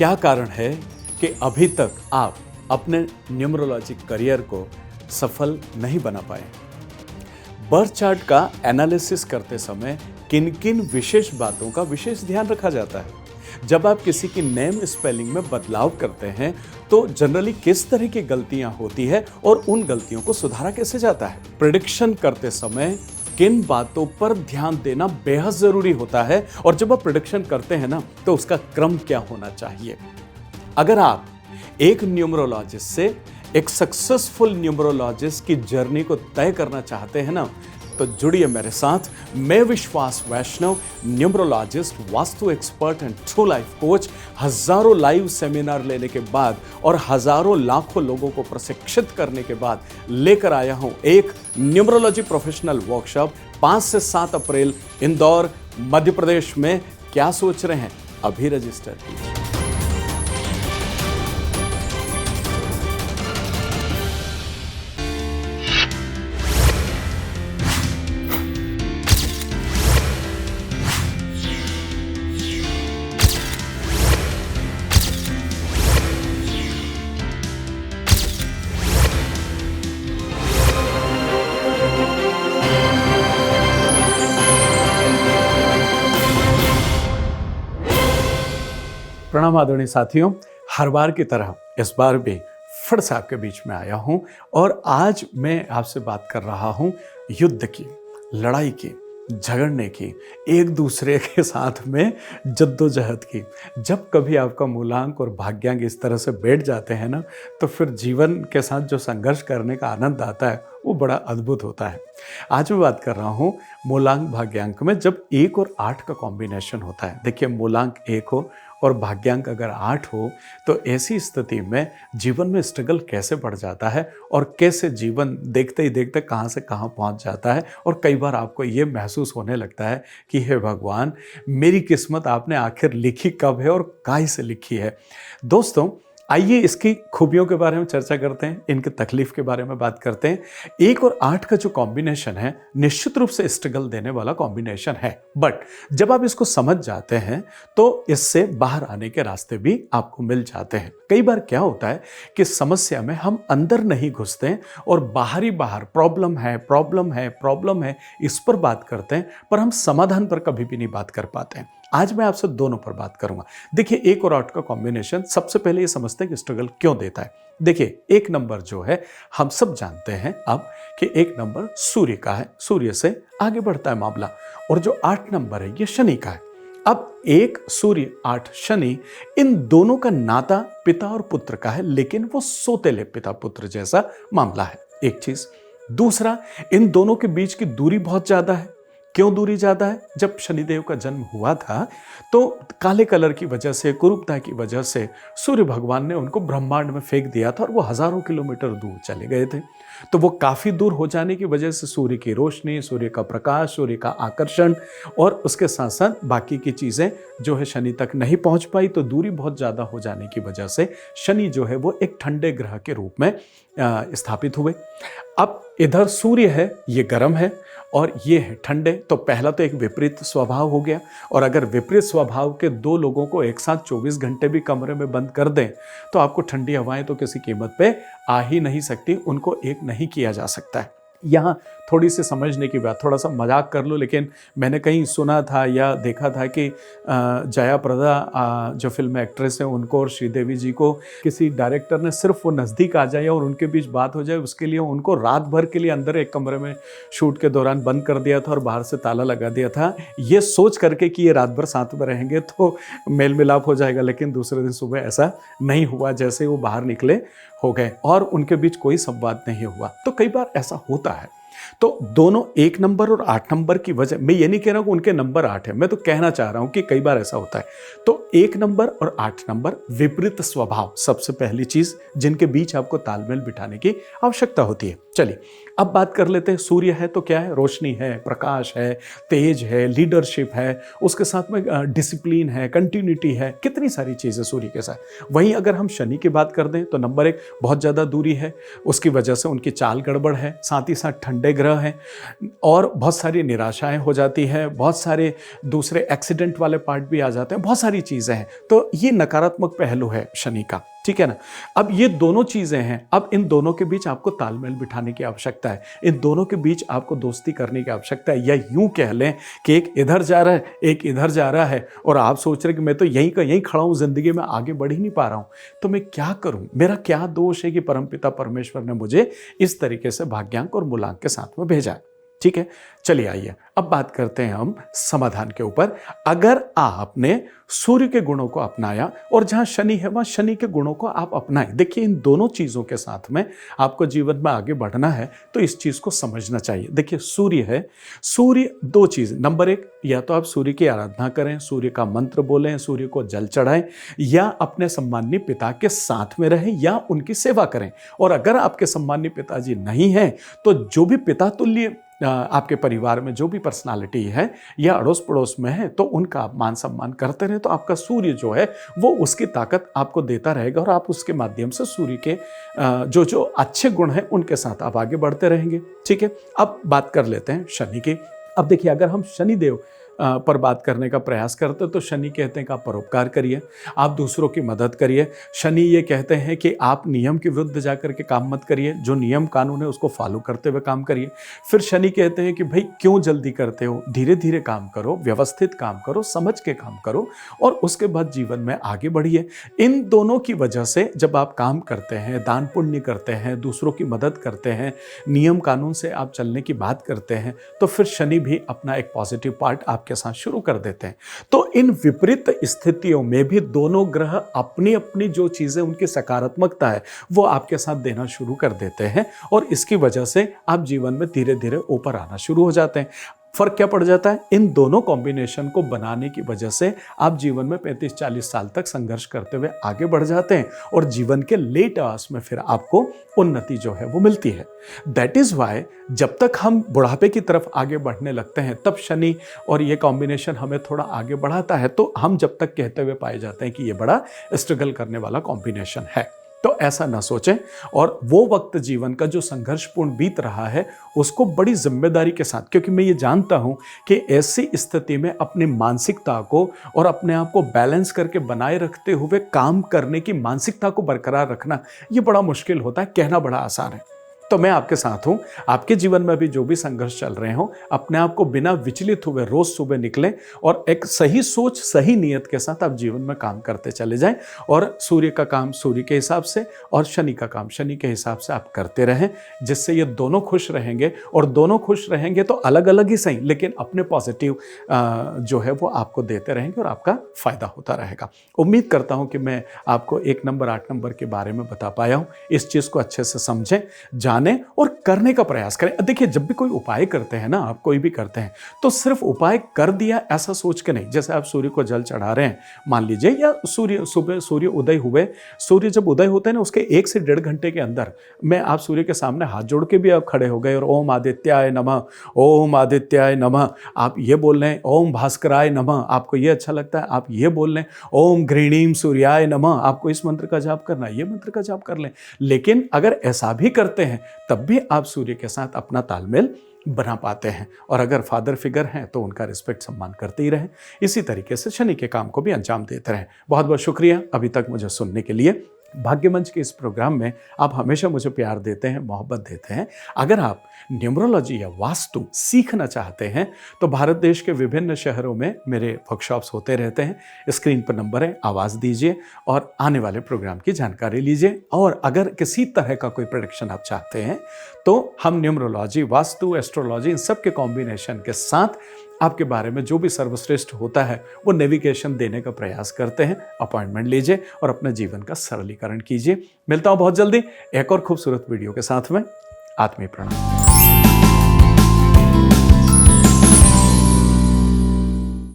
क्या कारण है कि अभी तक आप अपने न्यूमरोलॉजी करियर को सफल नहीं बना पाए? बर्थ चार्ट का एनालिसिस करते समय किन किन विशेष बातों का विशेष ध्यान रखा जाता है? जब आप किसी की नेम स्पेलिंग में बदलाव करते हैं तो जनरली किस तरह की गलतियां होती है और उन गलतियों को सुधारा कैसे जाता है? प्रेडिक्शन करते समय किन बातों पर ध्यान देना बेहद जरूरी होता है और जब आप प्रेडिक्शन करते हैं ना तो उसका क्रम क्या होना चाहिए? अगर आप एक न्यूमरोलॉजिस्ट से एक सक्सेसफुल न्यूमरोलॉजिस्ट की जर्नी को तय करना चाहते हैं ना तो जुड़िए मेरे साथ। मैं Vishwas Vaishnav, numerologist, vastu expert and true life coach, हजारों लाइव सेमिनार लेने के बाद और हजारों लाखों लोगों को प्रशिक्षित करने के बाद लेकर आया हूं एक न्यूमरोलॉजी प्रोफेशनल वर्कशॉप 5 से 7 अप्रैल इंदौर मध्य प्रदेश में। क्या सोच रहे हैं? अभी रजिस्टर कीजिए। प्रणाम आदरणीय साथियों, हर बार की तरह इस बार भी फिर से आपके बीच में आया हूं और आज मैं आपसे बात कर रहा हूं युद्ध की, लड़ाई की, झगड़ने की, एक दूसरे के साथ में जद्दोजहद की। जब कभी आपका मूलांक और भाग्यांक इस तरह से बैठ जाते हैं ना तो फिर जीवन के साथ जो संघर्ष करने का आनंद आता है वो बड़ा अद्भुत होता है। आज मैं बात कर रहा हूँ मूलांक भाग्यांक में जब 1 और 8 का कॉम्बिनेशन होता है। देखिए, मूलांक 1 हो और भाग्यांक अगर 8 हो तो ऐसी स्थिति में जीवन में स्ट्रगल कैसे बढ़ जाता है और कैसे जीवन देखते ही देखते कहाँ से कहाँ पहुँच जाता है। और कई बार आपको ये महसूस होने लगता है कि हे भगवान, मेरी किस्मत आपने आखिर लिखी कब है और काहे से लिखी है। दोस्तों, आइए इसकी खूबियों के बारे में चर्चा करते हैं, इनकी तकलीफ के बारे में बात करते हैं। 1 और 8 का जो कॉम्बिनेशन है निश्चित रूप से स्ट्रगल देने वाला कॉम्बिनेशन है, बट जब आप इसको समझ जाते हैं तो इससे बाहर आने के रास्ते भी आपको मिल जाते हैं। कई बार क्या होता है कि समस्या में हम अंदर नहीं घुसते और बाहरी बाहर प्रॉब्लम है इस पर बात करते हैं, पर हम समाधान पर कभी भी नहीं बात कर पाते हैं। आज मैं आपसे दोनों पर बात करूंगा। देखिए, 1 और 8 का कॉम्बिनेशन सबसे पहले ये समझते हैं कि स्ट्रगल क्यों देता है। देखिए, 1 नंबर जो है हम सब जानते हैं अब कि 1 नंबर सूर्य का है, सूर्य से आगे बढ़ता है मामला, और जो 8 नंबर है ये शनि का है। अब 1 सूर्य 8 शनि, इन दोनों का नाता पिता और पुत्र का है, लेकिन वो सोतेले पिता पुत्र जैसा मामला है। एक चीज। दूसरा, इन दोनों के बीच की दूरी बहुत ज्यादा है। क्यों दूरी ज्यादा है? जब शनिदेव का जन्म हुआ था तो काले कलर की वजह से, कुरूपता की वजह से सूर्य भगवान ने उनको ब्रह्मांड में फेंक दिया था और वो हजारों किलोमीटर दूर चले गए थे। तो वो काफी दूर हो जाने की वजह से सूर्य की रोशनी, सूर्य का प्रकाश, सूर्य का आकर्षण और उसके साथ साथ बाकी की चीजें जो है शनि तक नहीं पहुंच पाई। तो दूरी बहुत ज्यादा हो जाने की वजह से शनि जो है वो एक ठंडे ग्रह के रूप में स्थापित हुए। अब इधर सूर्य है, ये गर्म है और ये है ठंडे। तो पहला तो एक विपरीत स्वभाव हो गया, और अगर विपरीत स्वभाव के 2 लोगों को एक साथ 24 घंटे भी कमरे में बंद कर दें तो आपको ठंडी हवाएं तो किसी कीमत पे आ ही नहीं सकती, उनको एक नहीं किया जा सकता है। यहाँ थोड़ी सी समझने की बात, थोड़ा सा मजाक कर लो, लेकिन मैंने कहीं सुना था या देखा था कि जया प्रदा जो फिल्म एक्ट्रेस है उनको और श्रीदेवी जी को किसी डायरेक्टर ने सिर्फ वो नज़दीक आ जाए और उनके बीच बात हो जाए उसके लिए उनको रात भर के लिए अंदर एक कमरे में शूट के दौरान बंद कर दिया था और बाहर से ताला लगा दिया था, ये सोच करके कि ये रात भर साथ में रहेंगे तो मेल मिलाप हो जाएगा। लेकिन दूसरे दिन सुबह ऐसा नहीं हुआ, जैसे वो बाहर निकले हो गए और उनके बीच कोई संवाद नहीं हुआ। तो कई बार ऐसा होता है। तो दोनों 1 नंबर और 8 नंबर की वजह, मैं ये नहीं कह रहा हूं कि उनके नंबर 8 है, मैं तो कहना चाह रहा हूं कि कई बार ऐसा होता है। तो 1 नंबर और 8 नंबर विपरीत स्वभाव, सबसे पहली चीज जिनके बीच आपको तालमेल बिठाने की आवश्यकता होती है। चलिए अब बात कर लेते हैं। सूर्य है तो क्या है? रोशनी है, प्रकाश है, तेज है, लीडरशिप है, उसके साथ में डिसिप्लिन है, कंटिन्यूटी है, कितनी सारी चीज़ें सूर्य के साथ। वहीं अगर हम शनि की बात कर दें तो नंबर 1 बहुत ज़्यादा दूरी है, उसकी वजह से उनकी चाल गड़बड़ है, साथ ही साथ ठंडे ग्रह हैं और बहुत सारी निराशाएं हो जाती है, बहुत सारे दूसरे एक्सीडेंट वाले पार्ट भी आ जाते हैं, बहुत सारी चीज़ें हैं। तो ये नकारात्मक पहलू है शनि का, ठीक है ना। अब ये दोनों चीज़ें हैं, अब इन दोनों के बीच आपको तालमेल बिठाने की आवश्यकता है, इन दोनों के बीच आपको दोस्ती करने की आवश्यकता है, या यूं कह लें कि एक इधर जा रहा है, एक इधर जा रहा है और आप सोच रहे कि मैं तो यहीं का यहीं खड़ा हूं, जिंदगी में आगे बढ़ ही नहीं पा रहा हूं, तो मैं क्या करूं? मेरा क्या दोष है कि परमपिता परमेश्वर ने मुझे इस तरीके से भाग्यांक और मूलांक के साथ में भेजा है? ठीक है, चलिए आइए अब बात करते हैं हम समाधान के ऊपर। अगर आपने सूर्य के गुणों को अपनाया और जहां शनि है वहां शनि के गुणों को आप अपनाएं। देखिए इन दोनों चीजों के साथ में आपको जीवन में आगे बढ़ना है तो इस चीज को समझना चाहिए। देखिए सूर्य है, सूर्य दो चीज, नंबर 1 या तो आप सूर्य की आराधना करें, सूर्य का मंत्र बोलें, सूर्य को जल चढ़ाएं, या अपने सम्माननीय पिता के साथ में रहें या उनकी सेवा करें। और अगर आपके सम्माननीय पिताजी नहीं हैं तो जो भी पिता तुल्य आपके परिवार में जो भी पर्सनालिटी है या अड़ोस पड़ोस में है तो उनका आप मान सम्मान करते रहे, तो आपका सूर्य जो है वो उसकी ताकत आपको देता रहेगा और आप उसके माध्यम से सूर्य के जो जो अच्छे गुण हैं उनके साथ आप आगे बढ़ते रहेंगे। ठीक है, अब बात कर लेते हैं शनि की। अब देखिए अगर हम शनिदेव पर बात करने का प्रयास करते तो शनि कहते हैं कि आप परोपकार करिए, आप दूसरों की मदद करिए। शनि ये कहते हैं कि आप नियम के विरुद्ध जाकर के काम मत करिए, जो नियम कानून है उसको फॉलो करते हुए काम करिए। फिर शनि कहते हैं कि भाई क्यों जल्दी करते हो, धीरे धीरे काम करो, व्यवस्थित काम करो, समझ के काम करो और उसके बाद जीवन में आगे बढ़िए। इन दोनों की वजह से जब आप काम करते हैं, दान पुण्य करते हैं, दूसरों की मदद करते हैं, नियम कानून से आप चलने की बात करते हैं, तो फिर शनि भी अपना एक पॉजिटिव पार्ट आपके साथ शुरू कर देते हैं। तो इन विपरीत स्थितियों में भी दोनों ग्रह अपनी अपनी जो चीजें उनकी सकारात्मकता है वो आपके साथ देना शुरू कर देते हैं और इसकी वजह से आप जीवन में धीरे धीरे ऊपर आना शुरू हो जाते हैं। फर्क क्या पड़ जाता है? इन दोनों कॉम्बिनेशन को बनाने की वजह से आप जीवन में 35-40 साल तक संघर्ष करते हुए आगे बढ़ जाते हैं और जीवन के लेट आवर्स में फिर आपको उन्नति जो है वो मिलती है। दैट इज वाई जब तक हम बुढ़ापे की तरफ आगे बढ़ने लगते हैं तब शनि और ये कॉम्बिनेशन हमें थोड़ा आगे बढ़ाता है, तो हम जब तक कहते हुए पाए जाते हैं कि ये बड़ा स्ट्रगल करने वाला कॉम्बिनेशन है। तो ऐसा ना सोचें और वो वक्त जीवन का जो संघर्षपूर्ण बीत रहा है उसको बड़ी जिम्मेदारी के साथ, क्योंकि मैं ये जानता हूं कि ऐसी स्थिति में अपनी मानसिकता को और अपने आप को बैलेंस करके बनाए रखते हुए काम करने की मानसिकता को बरकरार रखना ये बड़ा मुश्किल होता है, कहना बड़ा आसान है। तो मैं आपके साथ हूं, आपके जीवन में भी जो भी संघर्ष चल रहे हो अपने आप को बिना विचलित हुए रोज सुबह निकलें और एक सही सोच सही नियत के साथ आप जीवन में काम करते चले जाएं और सूर्य का काम सूर्य के हिसाब से और शनि का काम शनि के हिसाब से आप करते रहें, जिससे ये दोनों खुश रहेंगे। और दोनों खुश रहेंगे तो अलग अलग ही सही लेकिन अपने पॉजिटिव जो है वो आपको देते रहेंगे और आपका फायदा होता रहेगा। उम्मीद करता हूं कि मैं आपको 1 नंबर 8 नंबर के बारे में बता पाया हूं। इस चीज को अच्छे से समझें, जाने और करने का प्रयास करें। देखिए जब भी कोई उपाय करते हैं ना, आप कोई भी करते हैं तो सिर्फ उपाय कर दिया ऐसा सोच के नहीं। जैसे आप सूर्य को जल चढ़ा रहे हैं मान लीजिए, या सूर्य सुबह सूर्य उदय हुए, सूर्य जब उदय होते हैं ना उसके 1 से 1.5 घंटे के अंदर में आप सूर्य के सामने हाथ जोड़ के भी आप खड़े हो गए और ओम आदित्याय नमः, ओम आदित्याय नमः आप ये बोल रहे हैं, ओम भास्कराय नमः आपको ये अच्छा लगता है आप ये बोल रहे हैं, ओम गृणीम सूर्याय नमः आपको इस मंत्र का जाप करना है ये मंत्र का जाप कर लें। लेकिन अगर ऐसा भी करते हैं तब भी आप सूर्य के साथ अपना तालमेल बना पाते हैं और अगर फादर फिगर हैं तो उनका रिस्पेक्ट सम्मान करते ही रहें। इसी तरीके से शनि के काम को भी अंजाम देते रहें। बहुत बहुत शुक्रिया अभी तक मुझे सुनने के लिए। भाग्यमंच के इस प्रोग्राम में आप हमेशा मुझे प्यार देते हैं, मोहब्बत देते हैं। अगर आप न्यूमरोलॉजी या वास्तु सीखना चाहते हैं तो भारत देश के विभिन्न शहरों में मेरे वर्कशॉप्स होते रहते हैं। स्क्रीन पर नंबर है, आवाज़ दीजिए और आने वाले प्रोग्राम की जानकारी लीजिए। और अगर किसी तरह का कोई प्रेडिक्शन आप चाहते हैं तो हम न्यूमरोलॉजी, वास्तु, एस्ट्रोलॉजी इन सब के कॉम्बिनेशन के साथ आपके बारे में जो भी सर्वश्रेष्ठ होता है वो नेविगेशन देने का प्रयास करते हैं। अपॉइंटमेंट लीजिए और अपने जीवन का सरलीकरण कीजिए। मिलता हूं बहुत जल्दी एक और खूबसूरत वीडियो के साथ में। आत्मीय प्रणाम।